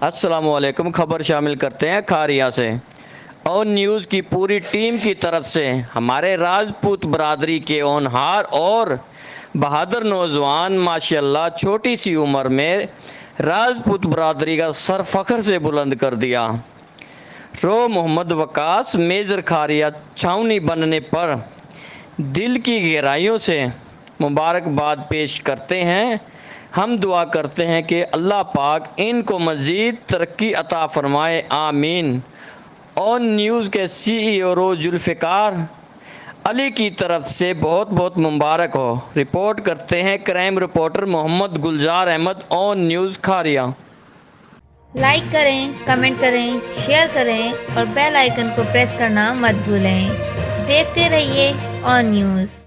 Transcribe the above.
السلام علیکم۔ خبر شامل کرتے ہیں کھاریا سے۔ اور نیوز کی پوری ٹیم کی طرف سے ہمارے راجپوت برادری کے ہونہار اور بہادر نوجوان ماشاءاللہ چھوٹی سی عمر میں راجپوت برادری کا سر فخر سے بلند کر دیا۔ رو محمد وقاص میجر کھاریا چھاؤنی بننے پر دل کی گہرائیوں سے مبارکباد پیش کرتے ہیں۔ ہم دعا کرتے ہیں کہ اللہ پاک ان کو مزید ترقی عطا فرمائے، آمین۔ اور نیوز کے CEO رو ذوالفقار علی کی طرف سے بہت بہت مبارک ہو۔ رپورٹ کرتے ہیں کرائم رپورٹر محمد گلزار احمد، آن نیوز کھاریا۔ لائک کریں، کمنٹ کریں، شیئر کریں اور بیل آئیکن کو پریس کرنا مت بھولیں۔ دیکھتے رہیے آن نیوز۔